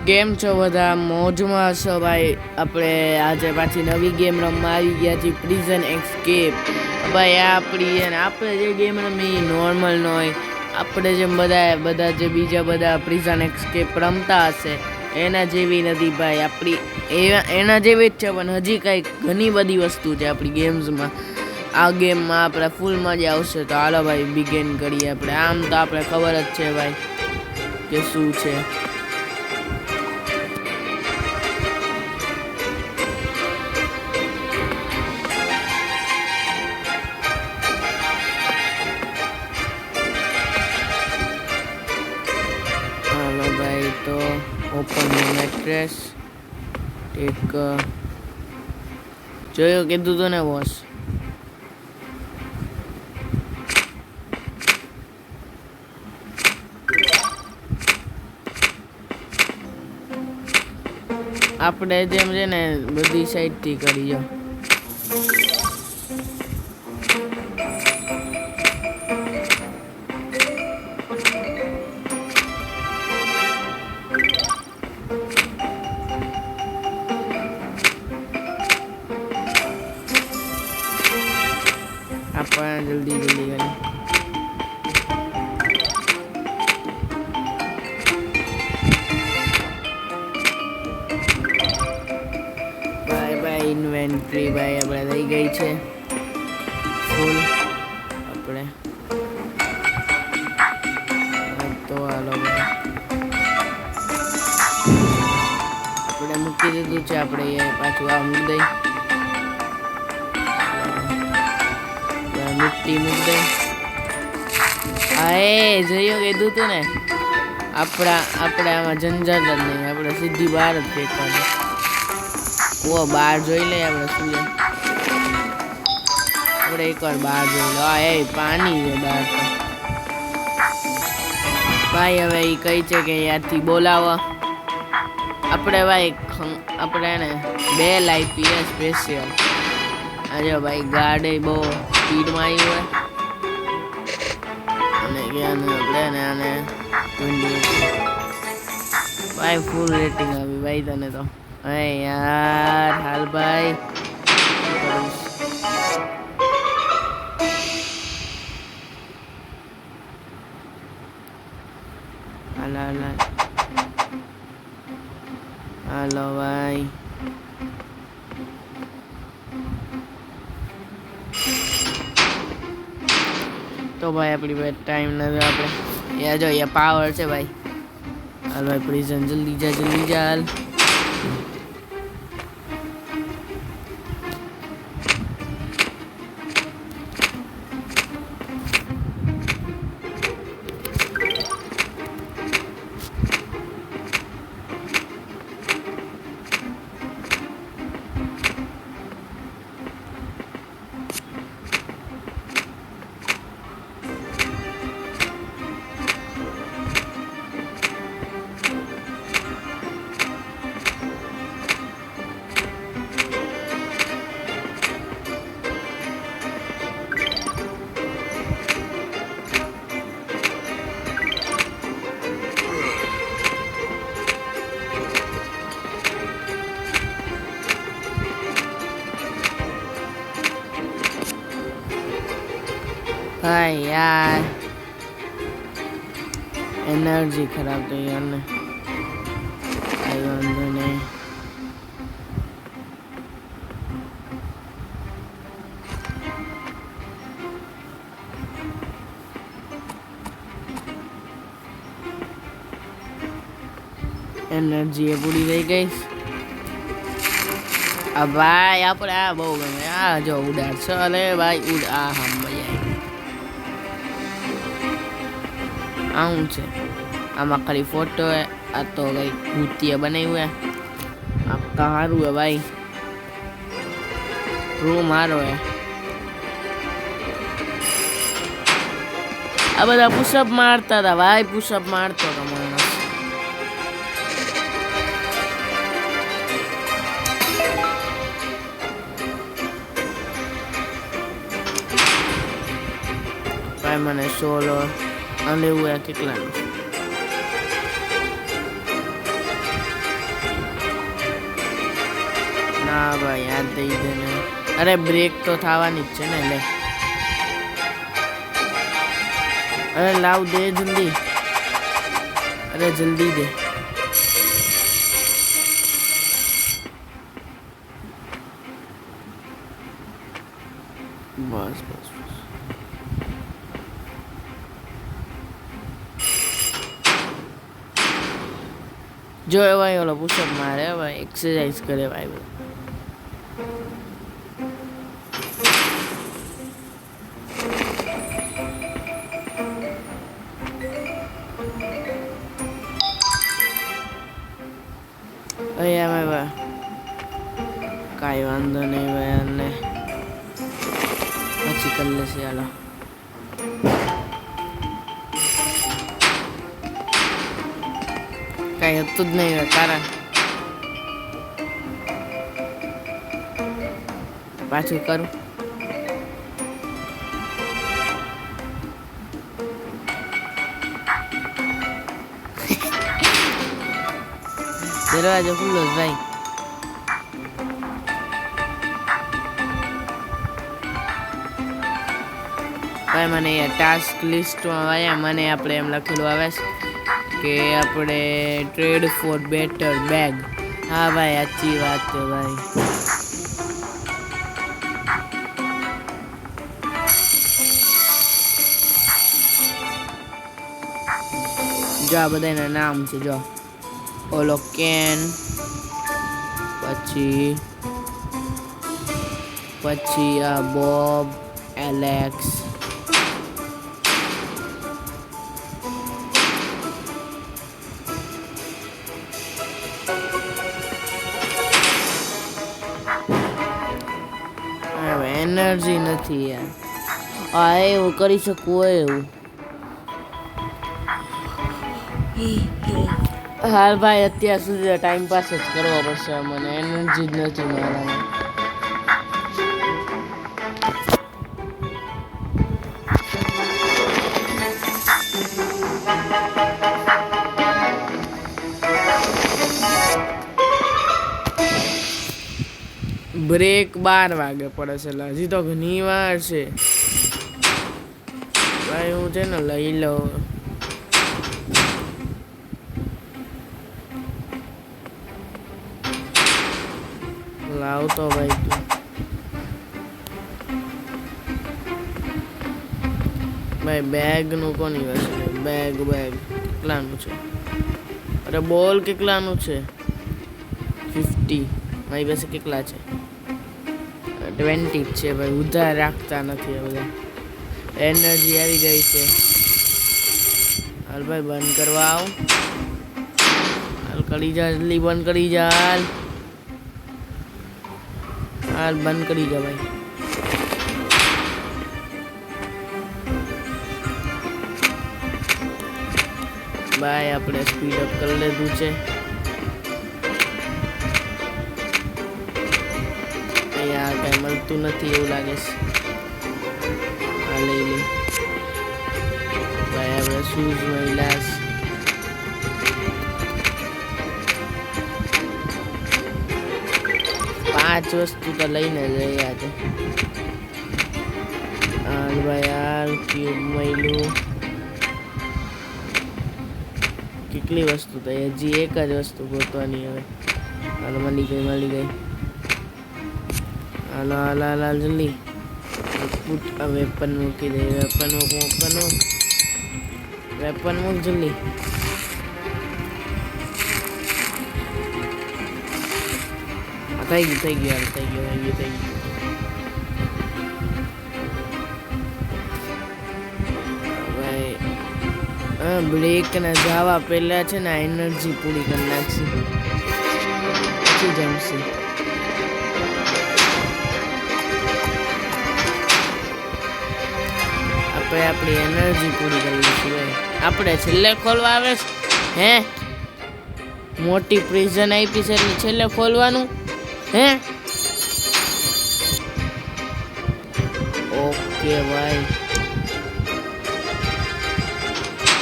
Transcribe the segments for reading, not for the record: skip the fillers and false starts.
કેમ છો બધા? મોજમાં છો ભાઈ? આપણે આજે પાછી નવી ગેમ રમવા આવી ગયા છીએ, પ્રિઝન એસ્કેપ. ભાઈ આ આપણી છે ને, આપણે જે ગેમ રમી નોર્મલ ન હોય. આપણે જેમ બધા જે બીજા બધા પ્રિઝન એસ્કેપ રમતા હશે એના જેવી નથી ભાઈ. આપણી એના જેવી જ છે, પણ હજી કંઈક ઘણી બધી વસ્તુ છે આપણી ગેમ્સમાં. આ ગેમમાં આપણે ફૂલ મજા આવશે. તો હાલો ભાઈ બિગિન કરીએ આપણે. આમ તો આપણે ખબર જ છે ભાઈ કે શું છે. હાલો ભાઈ, તો ઓપન મેટ્રેસ એક જોયું, કીધું તું ને બોસ. આપણે જેમ છે ને બધી સાઈડથી કરી જો. આપણે જલ્દી કરી. ઇન્વેન્ટરી ભાઈ આપણે થઈ ગઈ છે ફૂલ. આપણે તો હાલો આપણે મૂકી દીધું છે. આપણે એ પાછું આ મૂકી દઈ, મિટ્ટી મૂકી દઈ. હા એ જોયું, કીધું તું ને. આપણે આમાં ઝંઝટ જ નહીં, આપણે સીધી બહાર જ ફેંકવાની. ઓ બહાર જોઈ લઈએ આપણે શું છે. આપણે એકવાર બહાર જોઈ લો. હા એ પાણી છે બહાર તો ભાઈ. હવે એ કઈ છે કે યાદથી બોલાવો આપણે ભાઈ. આપણે એને 2 આપીએ સ્પેશિયલ. આજે ભાઈ ગાર્ડ બહુ સ્પીડમાં આવી હોય અને આપણે આને ભાઈ ફૂલ રેટિંગ આવી ભાઈ તને તો. અરે યાર હાલ ભાઈ, હાલો ભાઈ. તો ભાઈ આપણી પાસે ટાઈમ નથી. આપણે યા જો અહીંયા પાવર છે ભાઈ. હાલ ભાઈ પ્રિઝન જલ્દી જા, જલ્દી જા હાલ. હા યાર એનર્જી ખરાબ થઈ યાર ને. કઈ વાંધો નહીં. એનર્જી એ પૂરી થઈ ગઈ. આ ભાઈ આપણે આ બહુ ગમે. આ જો ઉડાડ ચાલે ભાઈ. આ હા મજા આવું છે. આમાં ખાલી ફોટો હે. આ તો કઈ ભૂતિયા બનાવ્યું હે. આ સારું હે ભાઈ. રૂમ સારો હે. આ બધા પુશઅપ મારતા હતા ભાઈ. પુશઅપ મારતો હતો માણસ. ભાઈ મને સોલો અને એવું કેટલાનું હા ભાઈ યાદ દઈ દે ને. અરે બ્રેક તો થવાની જ છે ને. લે અરે લાવ દે જલ્દી. અરે જલ્દી દે. બસ બસ બસ. જો ભાઈ ઓલો પુશઅપ મારે ભાઈ, એક્સરસાઇઝ કરે ભાઈ. અહીંયા ભાઈ કાંઈ વાંધો નહીં ભાઈ. અને પછી કરી લેશે. હાલો કાંઈ હતું જ નહીં કારણ. પાછું કરું. દરવાજો ખુલ્લો જ ભાઈ. ભાઈ મને ટાસ્ક લિસ્ટમાં આવ્યા, મને આપણે એમ લખેલું આવે છે કે આપણે ટ્રેડ ફોર બેટર બેગ. હા ભાઈ સાચી વાત છે ભાઈ. જો આ બધાના નામ છે. જો ઓલો કેન, પછી આ બોબ, એલેક્સ, એનર્જી નથી યાર. હા એવું કરી શકું એવું. હાલ ભાઈ અત્યાર સુધી ટાઈમ પાસ જ કરવો પડશે. મને એનર્જી જ નથી મારામાં. બ્રેક 12 વાગે પડે છે. હજી તો ઘણી વાર છે ભાઈ. હું છે ને લઈ લઉં. લાવતો ભાઈ તું. ભાઈ બેગનું કોની પાસે? બેગ કેટલાનું છે? અરે બોલ કેટલાનું છે? 50. મારી પાસે કેટલા છે? 20 છે ભાઈ. ઉધાર રાખતા નથી બધા. એનર્જી આવી ગઈ છે. હાલ ભાઈ બંધ કરવા આવ. હાલ કરી જા જલ્દી. બંધ કરી જા. હાલ બંધ કરી જા ભાઈ. ભાઈ આપણે સ્પીડ અપ કરી લીધું છે. યાર કઈ મળતું નથી એવું લાગે છે. આ લઈ લે ભાઈ. આપણે શૂઝ મહિલાસ. પાંચ વસ્તુ તો લઈને જઈ આજે. હાલ ભાઈ હાલ. ક્યુબ મહિલું. કેટલી વસ્તુ તો હજી એક જ વસ્તુ ગોતવાની હવે. હાલ મળી ગઈ. હાલો હાલ જલ્દી. પુટ વેપન મૂકી દે. વેપન મૂક જલ્દી. થઈ ગયું. ભાઈ બ્રેક ને જવા પહેલા છે ને એનર્જી પૂરી કરી નાખશે. પછી જમશે. આપણી એનર્જી પૂરી કરી લઈશું. આપણે છેલ્લે ખોલવા આવે છે. હે મોટી પ્રિઝન આપી છે એટલે છેલ્લે ખોલવાનું. હે ઓકે ભાઈ.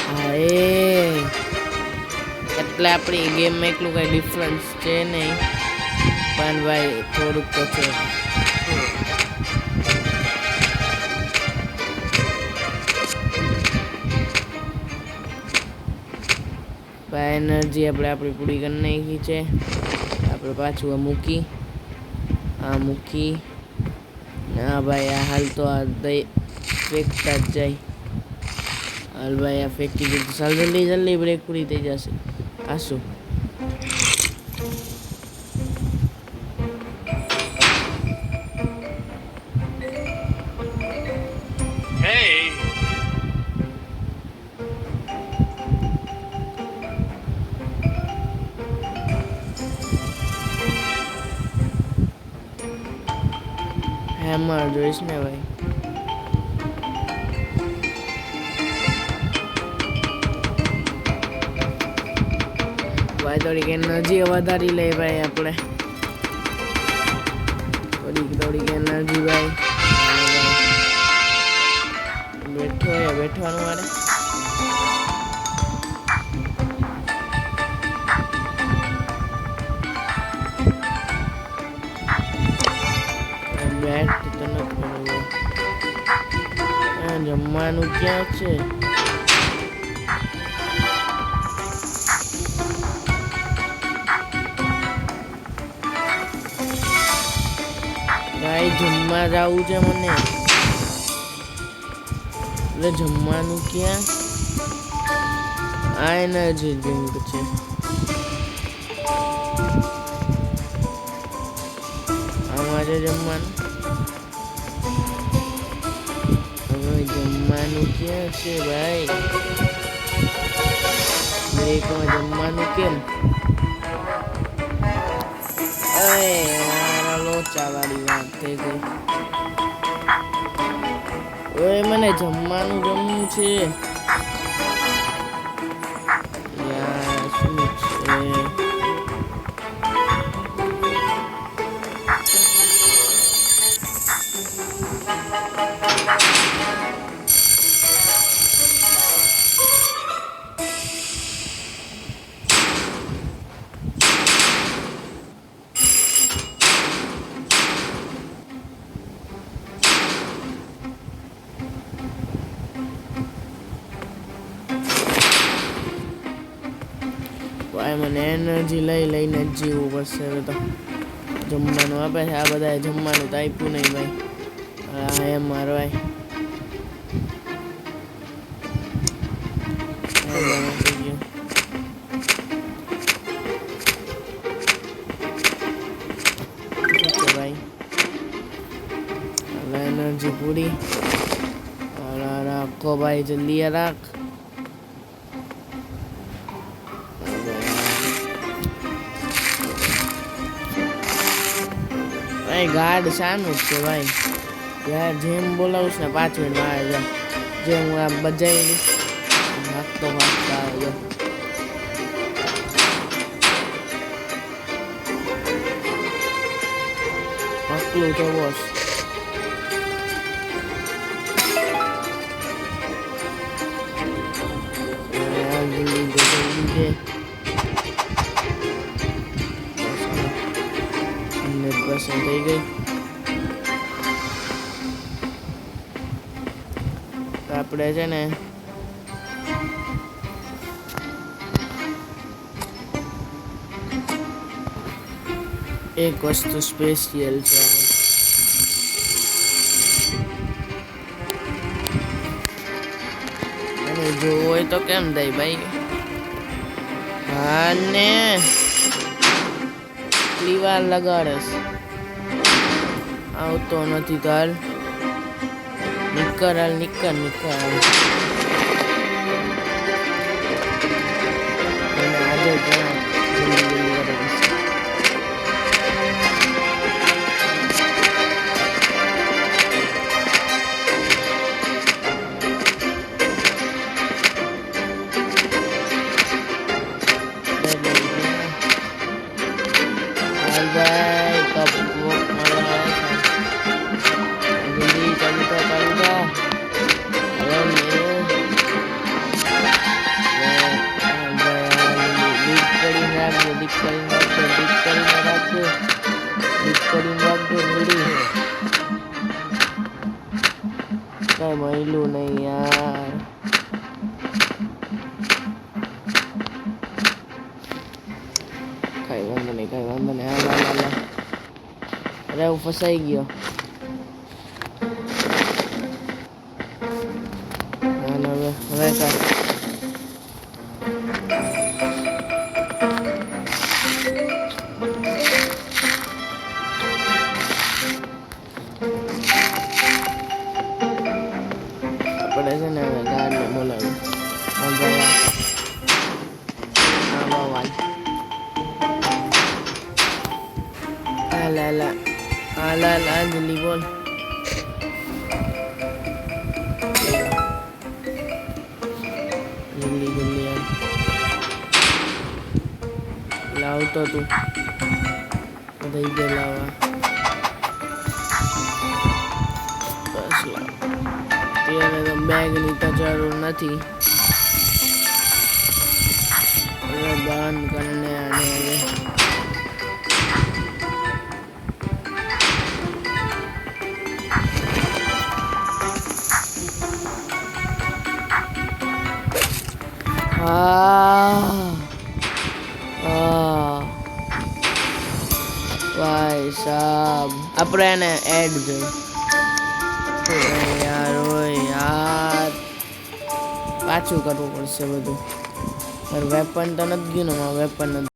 હા એટલે આપણી ગેમમાં એટલું કઈ ડિફરન્સ છે નહીં. પણ ભાઈ થોડુંક તો છે. ભાઈ એનર્જી આપણે આપણી પૂરી કરી નાખી છે. આપણે પાછું આ મૂકી ના ભાઈ આ હાલ તો આ ફેંકતા જ જાય. હાલ ભાઈ આ ફેંકી દીધું. ચાલ જલ્દી બ્રેક પૂરી થઈ જશે. આ શું હેમર જોઈશ ને ભાઈ. ભાઈ થોડીક એનર્જી વધારી લઈએ ભાઈ આપણે. થોડીક એનર્જી ભાઈ. બેઠવાનું મારે. જમવાનું ક્યાં છે? ભાઈ જમવા જવું છે મને. એટલે જમવાનું ક્યાં? આ એનર્જી ડ્રિંક છે. આમાં છે જમવાનું. જમવાનું ક્યાં છે ભાઈ? બ્રેકમાં જમવાનું કેમ? અરે મારા લોચા વાળી વાત થઈ ગઈ. ઓય મને જમવાનું જમવું છે યાર. શું છે? ભાઈ મને એનર્જી લઈને જ જીવવું પડશે હવે તો. જમવાનું આપે છે આ બધા. જમવાનું તો આપ્યું નહીં ભાઈ. હા એમ મારો ભાઈ. ભાઈ એનર્જી પૂરી. રાખો ભાઈ જલ્દી રાખ. ભાઈ ગાર્ડ શાનું છે ભાઈ? યાર જેમ બોલાવું ને 5 મિનિટમાં આવે છે. જેમ હું આ બજાવી ભાગતો આવે છે. આટલું તો બસ. થઈ ગઈ. આપણે છે ને એક વસ્તુ સ્પેશિયલ છે. અને જોવું હોય તો કેમ થાય ભાઈ? હા ને કેટલી વાર લગાડસ? આવતો નથી તો હાલ નીકળ. આજે કરીને રાખજો રેડી છે કઈ મળ્યું નહીં યાર કઈ વાંધો નહીં હાલ અરે હું ફસાઈ ગયો હવે કાંઈ પડે છે ને હવે ગાડને બોલાવ્યું હાલ જલ્દી બોલ જલ્દી લાવતો તું દઈ દે લાવવા બસ લાવ ત્યારે તો બેગની તો જરૂર નથી હવે બંધ કરીને અને હવે ભાઈ સાહેબ આપણે એને એડ જોઈ યાર પાછું કરવું પડશે બધું વેપન તો નથી ગયું ને મારું વેપન નથી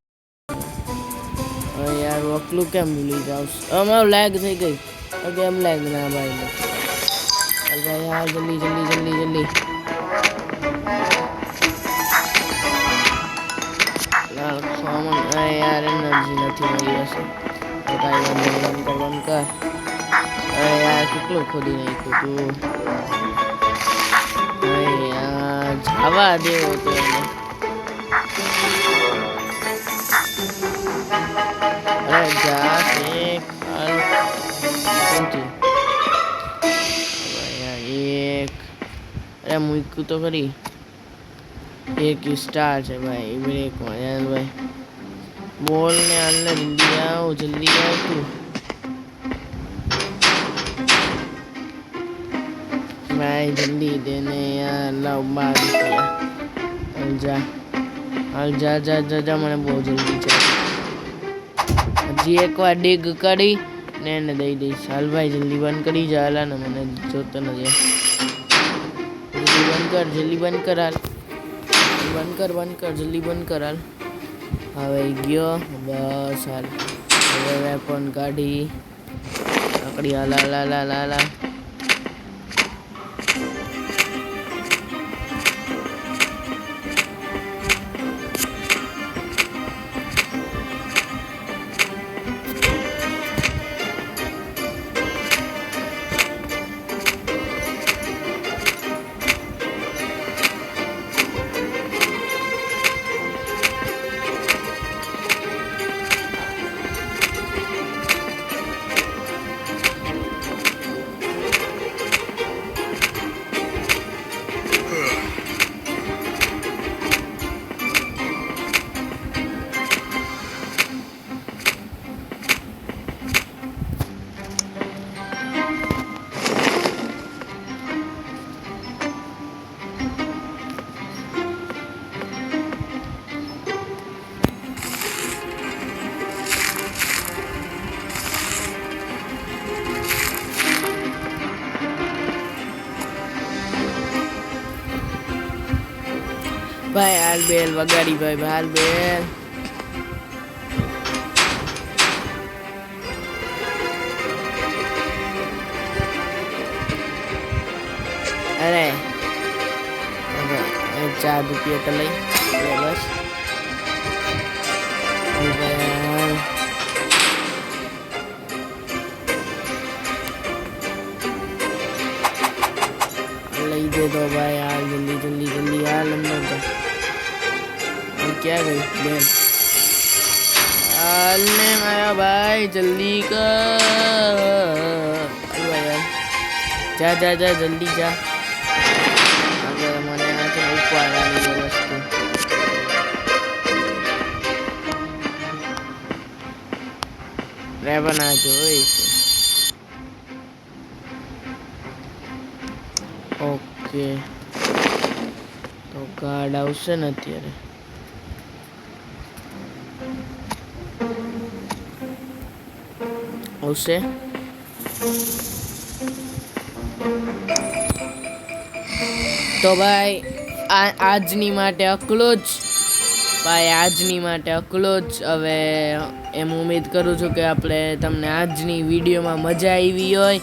હવે યાર વકલું કેમ ભૂલી જાઉં અમારું લેગ થઈ ગઈ કેમ લેગ ના ભાઈ યાર જલ્દી યાર એનર્જી નથી મળી હશે તો કાંઈ વાંધો બંધ કર અરે યાર કેટલું ખોદી નાખ્યું તું યાર જવા દેવો તો એને અરે જા એક અરે મૂક્યું તો ખરી એક સ્ટાર છે ભાઈ બ્રેકમાં યાર ભાઈ બોલ ને અંદર જલ્દી આવ તું ભાઈ જલ્દી દેને યાર લાવ 12 રૂપિયા જા મને બહુ જલ્દી છે હજી એકવાર ડીગ કરી ને એને દઈ દઈશ હાલ ભાઈ જલ્દી બંધ કરી જા હાલ ને મને જોતો નથી જલ્દી બંધ કર હાલ બંધ કર જલ્દી બંધ કર હાલ હવે ગયો બસ હાલ હવે વેપન કાઢી આકડી હાલ ભાઈ હાલ બેલ વગાડી ભાઈ હાલ બેલ અરે 4 રૂપિયા તો લઈ બસ લઈ दे दो भाई यार जल्दी यार अंदर तो क्या गई बेल हालने माया भाई जल्दी कर यार जा जल्दी जा अगर मैंने यहाँ से ऊपर आने की वस्तु રેવન આ જોઈ છે. ઓકે તો કાર્ડ આવશે ને અત્યારે. આવશે. તો ભાઈ આજની માટે આટલું જ. ભાઈ આજની માટે આટલું જ. હવે એમ ઉમ્મીદ કરું છું કે આપણે તમને આજની વિડીયોમાં મજા આવી હોય.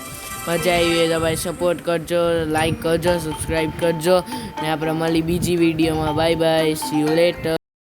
મજા આવી હોય તો ભાઈ સપોર્ટ કરજો, લાઈક કરજો, સબસ્ક્રાઈબ કરજો ને આપણે મળી બીજી વિડીયોમાં. Bye bye, C you letter.